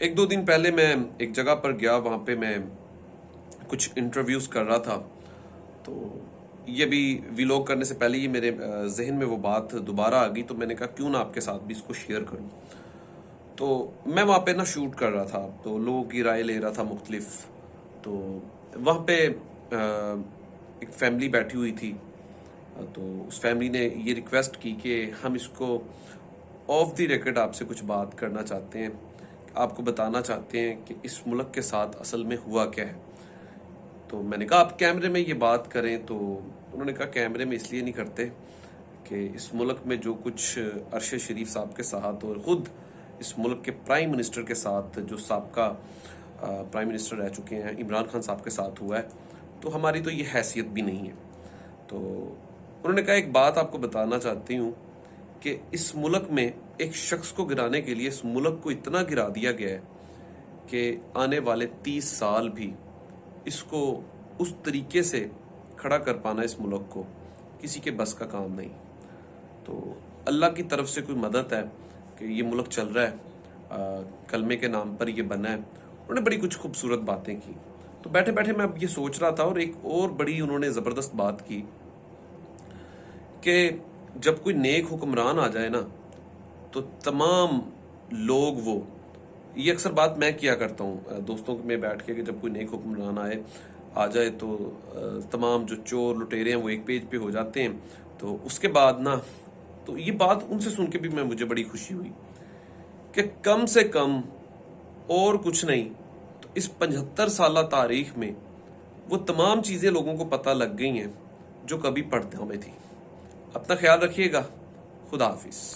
ایک دو دن پہلے میں ایک جگہ پر گیا، وہاں پہ میں کچھ انٹرویوز کر رہا تھا، تو یہ بھی ویلوگ کرنے سے پہلے ہی میرے ذہن میں وہ بات دوبارہ آ گئی، تو میں نے کہا کیوں نہ آپ کے ساتھ بھی اس کو شیئر کروں۔ تو میں وہاں پہ شوٹ کر رہا تھا، تو لوگوں کی رائے لے رہا تھا مختلف۔ تو وہاں پہ ایک فیملی بیٹھی ہوئی تھی، تو اس فیملی نے یہ ریکویسٹ کی کہ ہم اس کو آف دی ریکارڈ آپ سے کچھ بات کرنا چاہتے ہیں، آپ کو بتانا چاہتے ہیں کہ اس ملک کے ساتھ اصل میں ہوا کیا ہے۔ تو میں نے کہا آپ کیمرے میں یہ بات کریں، تو انہوں نے کہا کیمرے میں اس لیے نہیں کرتے کہ اس ملک میں جو کچھ عرش شریف صاحب کے ساتھ اور خود اس ملک کے پرائم منسٹر کے ساتھ، جو سابقہ پرائم منسٹر رہ چکے ہیں، عمران خان صاحب کے ساتھ ہوا ہے، تو ہماری تو یہ حیثیت بھی نہیں ہے۔ تو انہوں نے کہا ایک بات آپ کو بتانا چاہتی ہوں کہ اس ملک میں ایک شخص کو گرانے کے لیے اس ملک کو اتنا گرا دیا گیا ہے کہ آنے والے 30 سال بھی اس کو اس طریقے سے کھڑا کر پانا اس ملک کو کسی کے بس کا کام نہیں۔ تو اللہ کی طرف سے کوئی مدد ہے کہ یہ ملک چل رہا ہے، کلمے کے نام پر یہ بنا ہے۔ انہوں نے بڑی کچھ خوبصورت باتیں کی، تو بیٹھے بیٹھے میں اب یہ سوچ رہا تھا، اور ایک اور بڑی انہوں نے زبردست بات کی کہ جب کوئی نیک حکمران آ جائے نا تو تمام لوگ، وہ یہ اکثر بات میں کیا کرتا ہوں دوستوں میں بیٹھ کے، کہ جب کوئی نیک حکمران آ جائے تو تمام جو چور لٹیرے ہیں وہ ایک پیج پہ ہو جاتے ہیں۔ تو اس کے بعد نا، تو یہ بات ان سے سن کے بھی مجھے بڑی خوشی ہوئی کہ کم سے کم اور کچھ نہیں تو اس 75 سالہ تاریخ میں وہ تمام چیزیں لوگوں کو پتہ لگ گئی ہیں جو کبھی پڑھنے میں تھی۔ اپنا خیال رکھیے گا، خدا حافظ۔